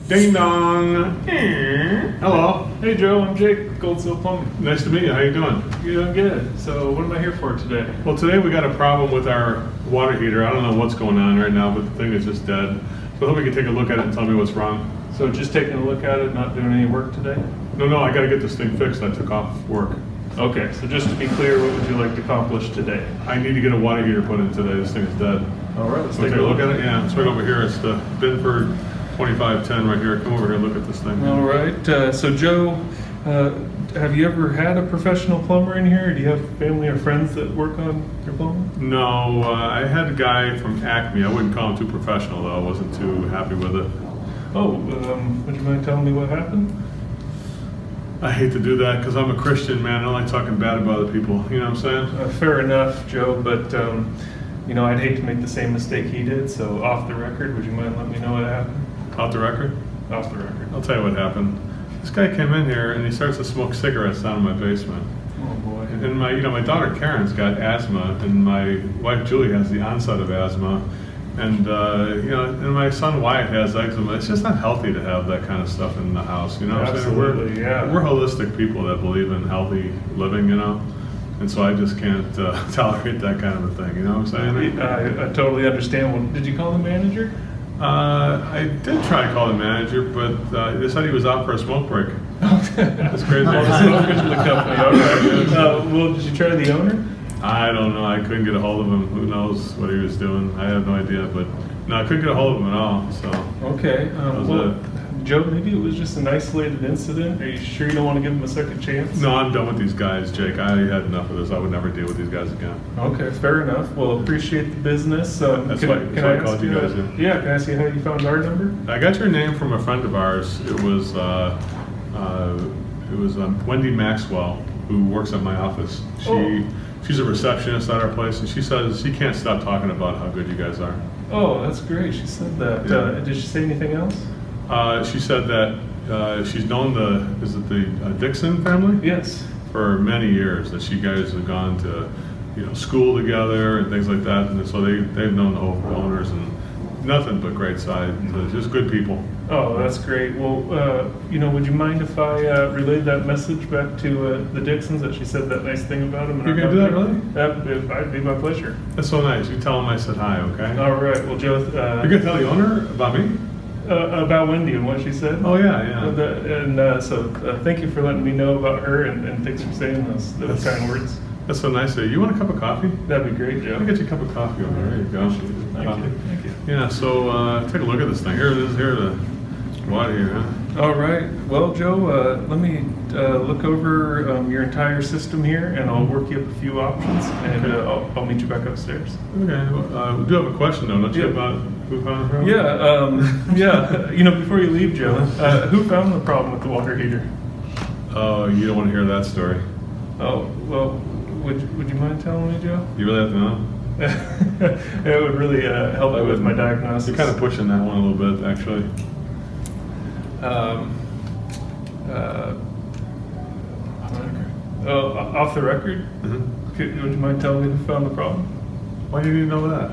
Ding dong. Hello. Hey Joe, I'm Jake, Gold Seal Plumbing. Nice to meet you. How you doing? You're doing good. So what am I here for today? Well, today we got a problem with our water heater. I don't know what's going on right now, but the thing is just dead. So I hope you can take a look at it and tell me what's wrong. So just taking a look at it, not doing any work today? No, I got to get this thing fixed. I took off work. Okay, so just to be clear, what would you like to accomplish today? I need to get a water heater put in today. This thing is dead. All right, let's Take a look at it. Yeah, it's right over here. It's the Binford 2510 right here. Come over here and look at this thing. All right, so Joe, have you ever had a professional plumber in here? Do you have family or friends that work on your plumbing? No, I had a guy from Acme. I wouldn't call him too professional though. I wasn't too happy with it. Oh, would you mind telling me what happened? I hate to do that because I'm a Christian, man. I don't like talking bad about other people. You know what I'm saying? Fair enough, Joe, but you know, I'd hate to make the same mistake he did, so off the record, would you mind letting me know what happened? Off the record? Off the record. I'll tell you what happened. This guy came in here and he starts to smoke cigarettes down in my basement. Oh boy. And my daughter Karen's got asthma, and my wife Julie has the onset of asthma, and and my son Wyatt has eczema. It's just not healthy to have that kind of stuff in the house. You know what I'm saying? Absolutely, yeah. We're holistic people that believe in healthy living, you know. And so I just can't tolerate that kind of a thing. You know what I'm saying? I totally understand. Well, did you call the manager? I did try to call the manager, but they said he was out for a smoke break. That's crazy. Smokers in the company. All right. Well, did you try the owner? I don't know. I couldn't get a hold of him. Who knows what he was doing? I have no idea. But no, I couldn't get a hold of him at all. So okay. Joe, maybe it was just an isolated incident. Are you sure you don't want to give him a second chance? No, I'm done with these guys, Jake. I had enough of this. I would never deal with these guys again. Okay, fair enough. Well, appreciate the business. That's why I called you guys in. Yeah, can I see how you found our number? I got your name from a friend of ours. It was Wendy Maxwell, who works at my office. She's a receptionist at our place, and she says she can't stop talking about how good you guys are. Oh, that's great. She said that. Yeah. Did she say anything else? She said that she's known the Dixon family? Yes. For many years, that you guys have gone to, school together and things like that, and so they've known the whole owners, and nothing but great side, just good people. Oh, that's great. Well, would you mind if I relayed that message back to the Dixons that she said that nice thing about them? You're gonna do that, really? That'd be my pleasure. That's so nice. You tell them I said hi, okay? All right. Well, Joe. You're gonna tell the owner about me? About Wendy and what she said. Oh yeah. So thank you for letting me know about her, and thanks for saying those kind words. That's so nice of you. You want a cup of coffee? That'd be great, Joe. I'll get you a cup of coffee over there. There you go. Thank you. Yeah. So take a look at this thing. Here it is. Here the water here. Huh? All right. Well, Joe, let me look over your entire system here, and I'll work you up a few options, and I'll meet you back upstairs. Okay. Well, we do have a question though, don't you, about who found the problem? Yeah. Before you leave, Joe, who found the problem with the water heater? Oh, you don't want to hear that story. Oh, well, would you mind telling me, Joe? You really have to know? It would really help me with my diagnosis. You're kind of pushing that one a little bit, actually. Off the record? Mm-hmm. Would you mind telling me who found the problem? Why do you need to know that?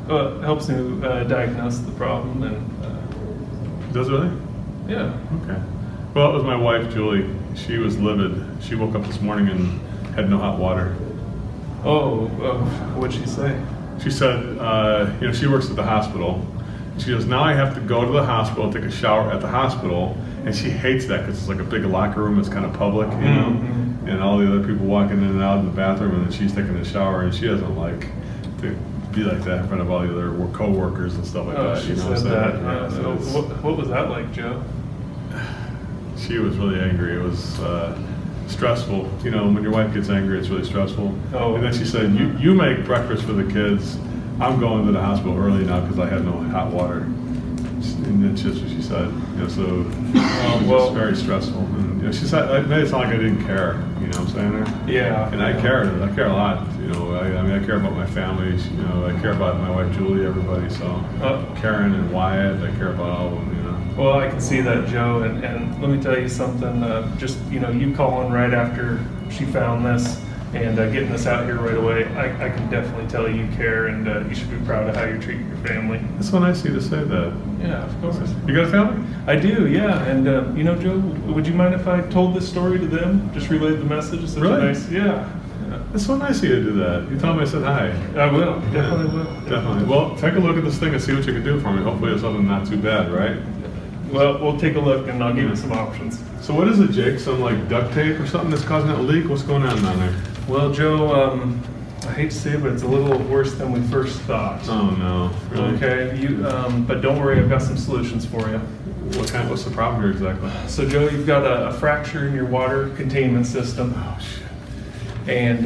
Well, it helps me diagnose the problem, and Does it really? yeah. Okay. Well, it was my wife, Julie. She was livid. She woke up this morning and had no hot water. Oh, what'd she say? She said, she works at the hospital. She goes, now I have to go to the hospital, take a shower at the hospital, and she hates that because it's like a big locker room. It's kind of public, Mm-hmm. and all the other people walking in and out in the bathroom, and then she's taking a shower, and she doesn't like to be like that in front of all the other co-workers and stuff like that. She said that. Yeah. So what was that like, Joe? She was really angry. It was stressful. When your wife gets angry, it's really stressful. Oh. And then she said, you make breakfast for the kids. I'm going to the hospital early now because I have no hot water. And that's just what she said. So it was very stressful. And she said, I made it sound like I didn't care. You know what I'm saying? Yeah. And I care. I care a lot. I care about my family. I care about my wife Julie, everybody. So Karen and Wyatt, I care about all of them. Well, I can see that, Joe, and let me tell you something. You calling right after she found this and getting this out here right away. I can definitely tell you care, and you should be proud of how you're treating your family. It's so nice of you to say that. Yeah, of course. You got a family? I do, yeah. And you know, Joe, would you mind if I told this story to them? Just relayed the message. It's such Really? a nice, yeah. It's so nice of you to do that. You tell me I said hi. I will, definitely will. Definitely. Well, take a look at this thing and see what you can do for me. Hopefully it's something not too bad, right? Well, we'll take a look, and I'll give you some options. So what is it, Jake? Some like duct tape or something that's causing that leak? What's going on down there? Well, Joe, I hate to say it, but it's a little worse than we first thought. Oh no. Really? Okay, but don't worry, I've got some solutions for you. What's the problem here exactly? So, Joe, you've got a fracture in your water containment system. Oh shit. And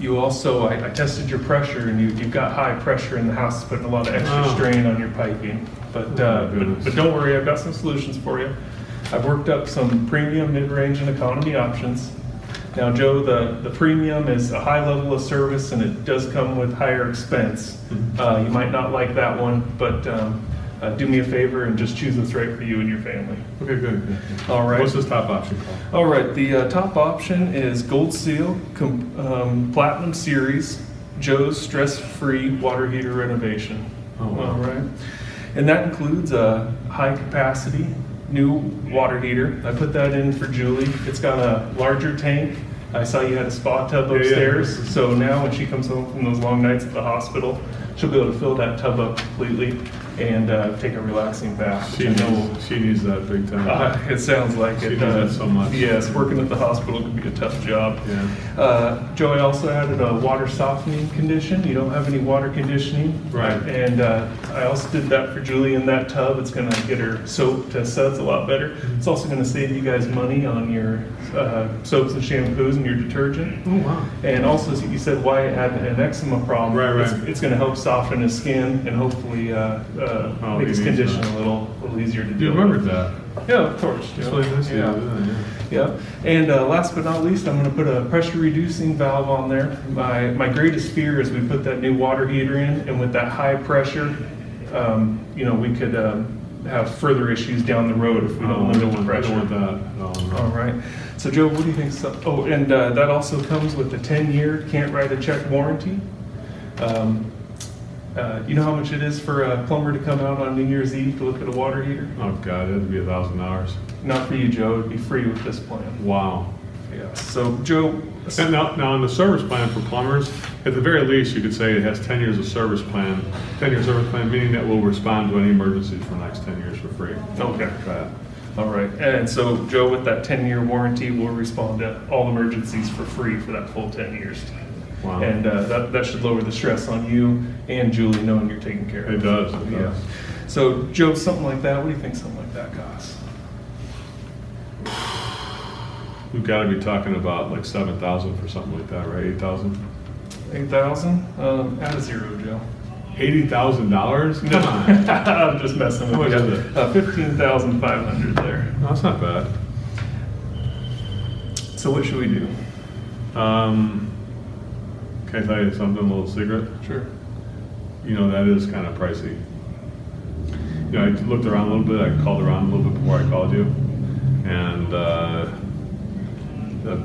you also, I tested your pressure, and you've got high pressure in the house, putting a lot of extra strain on your piping. But don't worry, I've got some solutions for you. I've worked up some premium, mid-range, and economy options. Now, Joe, the premium is a high level of service, and it does come with higher expense. You might not like that one, but do me a favor and just choose what's right for you and your family. Okay, good. All right. What's this top option called? All right, the top option is Gold Seal Platinum Series Joe's Stress-Free Water Heater Renovation. Oh, wow. All right, and that includes a high capacity new water heater. I put that in for Julie. It's got a larger tank. I saw you had a spa tub upstairs, so now when she comes home from those long nights at the hospital, she'll be able to fill that tub up completely and take a relaxing bath. She needs that big time. It sounds like She it. needs that so much. Yes, working at the hospital can be a tough job. Yeah. Joe, I also added a water softening condition. You don't have any water conditioning. Right. And I also did that for Julie in that tub. It's going to get her soap to suds a lot better. It's also going to save you guys money on your soaps and shampoos and your detergent. Oh wow. And also, as you said, Wyatt had an eczema problem. Right. It's going to help soften his skin and hopefully make his condition a little easier to deal with. You remembered that. Yeah, of course. It's really nice of you to do that, yeah. Yeah, and last but not least, I'm going to put a pressure reducing valve on there. My greatest fear is we put that new water heater in, and with that high pressure, we could have further issues down the road if we don't limit the pressure. I don't want that. No. All right. So, Joe, what do you think? Oh, and that also comes with a 10-year can't write a check warranty. You know how much it is for a plumber to come out on New Year's Eve to look at a water heater? Oh God, it'd be $1,000. Not for you, Joe. It'd be free with this plan. Wow. Yeah. So, Joe. And now on the service plan for plumbers, at the very least, you could say it has 10 years of service plan. 10-year service plan, meaning that we'll respond to any emergencies for the next 10 years for free. Okay. Right. All right. And so, Joe, with that 10-year warranty, we'll respond to all emergencies for free for that full 10 years. Wow. And that should lower the stress on you and Julie knowing you're taken care of. It does. Yeah. So, Joe, something like that, what do you think something like that costs? We've got to be talking about like 7,000 for something like that, right? 8,000? 8,000? Add a zero, Joe. $80,000? No, Come on. I'm just messing with you. How much is it? 15,500 there. No, that's not bad. So what should we do? Can I tell you something, a little secret? Sure. You know, that is kind of pricey. You know, I looked around a little bit, I called around a little bit before I called you, and the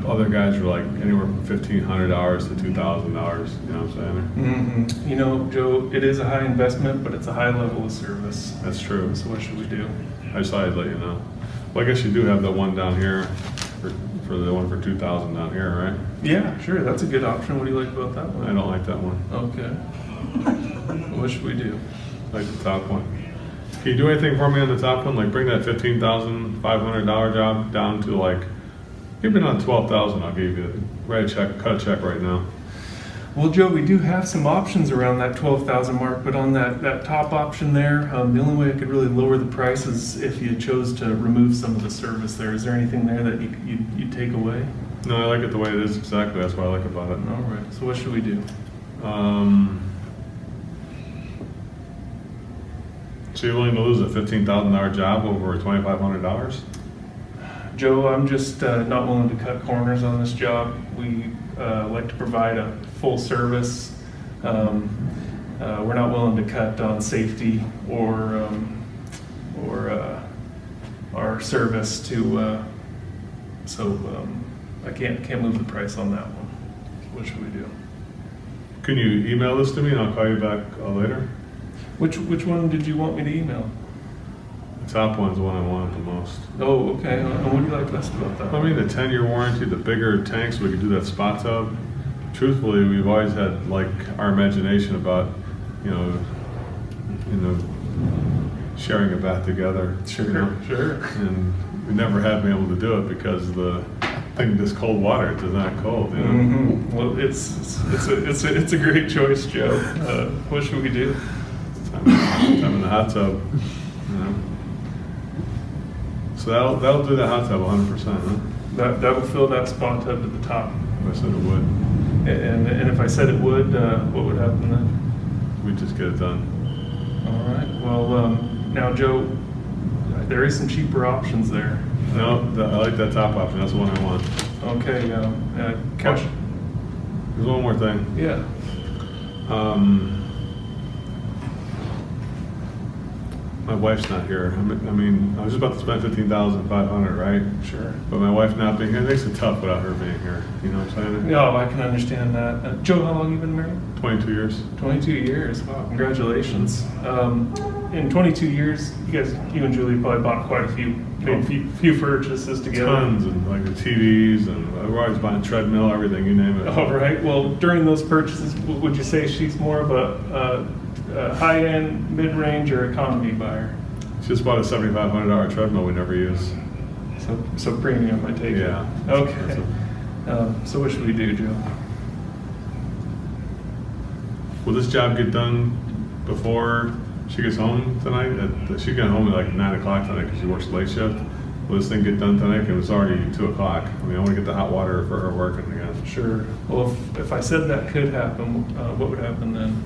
other guys were like anywhere from $1,500 to $2,000, you know what I'm saying? Mm-hmm. You know, Joe, it is a high investment, but it's a high level of service. That's true. So what should we do? I just thought I'd let you know. Well, I guess you do have the one down here, for the one for $2,000 down here, right? Yeah, sure, that's a good option. What do you like about that one? I don't like that one. Okay. What should we do? I like the top one. Can you do anything for me on the top one? Like bring that $15,500 job down to like, give me on $12,000. I'll give you write a check, cut a check right now. Well, Joe, we do have some options around that 12,000 mark, but on that top option there, the only way I could really lower the price is if you chose to remove some of the service there. Is there anything there that you'd take away? No, I like it the way it is exactly. That's what I like about it. All right. So what should we do? So you're willing to lose a $15,000 job over $2,500? Joe, I'm just not willing to cut corners on this job. We like to provide a full service. We're not willing to cut on safety or our service to. I can't move the price on that one. What should we do? Can you email this to me and I'll call you back later? Which one did you want me to email? The top one's the one I wanted the most. Oh, okay. And what do you like best about that? I mean, the 10-year warranty, the bigger tanks, we could do that spot tub. Truthfully, we've always had like our imagination about, you know, sharing a bath together. Sure, you know? sure. And we never have been able to do it because the thing, this cold water, it's not cold. You know? Mm-hmm. Well, it's a great choice, Joe. What should we do? Time in the hot tub. You know? So that'll do the hot tub 100%. Huh? That will fill that spot tub to the top. I said it would. And if I said it would, what would happen then? We'd just get it done. All right. Well, now, Joe, there is some cheaper options there. No, I like that top option. That's the one I want. Okay. Cash. There's one more thing. Yeah. My wife's not here. I mean, I was just about to spend $15,500, right? Sure. But my wife not being here makes it tough without her being here. You know what I'm saying? No, I can understand that. Joe, how long have you been married? 22 years. 22 years. Wow, congratulations. In 22 years, you and Julie probably bought quite a few purchases together. Tons, and like the TVs, and we're always buying treadmill, everything, you name it. All right. Well, during those purchases, would you say she's more of a high-end, mid-range, or economy buyer? She just bought a $7,500 treadmill we never use. So premium, I take it. Yeah. Okay. So what should we do, Joe? Will this job get done before she gets home tonight? She got home at like 9 o'clock tonight because she works late shift. Will this thing get done tonight? Because it's already 2 o'clock. I mean, I want to get the hot water for her working again. Sure. Well, if I said that could happen, what would happen then?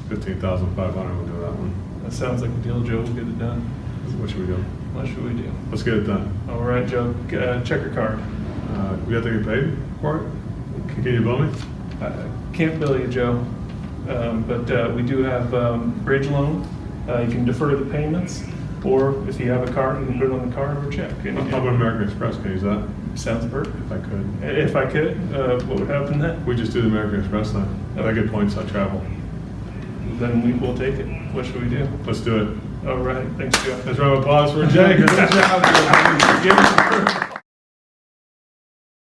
$15,500 will do that one. That sounds like a deal, Joe. We'll get it done. What should we do? What should we do? Let's get it done. All right, Joe. Check your card. We have to get paid for it? Can you bill me? Can't bill you, Joe, but we do have bridge loan. You can defer the payments, or if you have a card, you can put it on the card or check. How about American Express? Can I use that? Sounds perfect. If I could. If I could, what would happen then? We just do the American Express then. If I get points, I travel. Then we will take it. What should we do? Let's do it. All right. Thanks, Joe. Let's round of applause for Jay. Good job.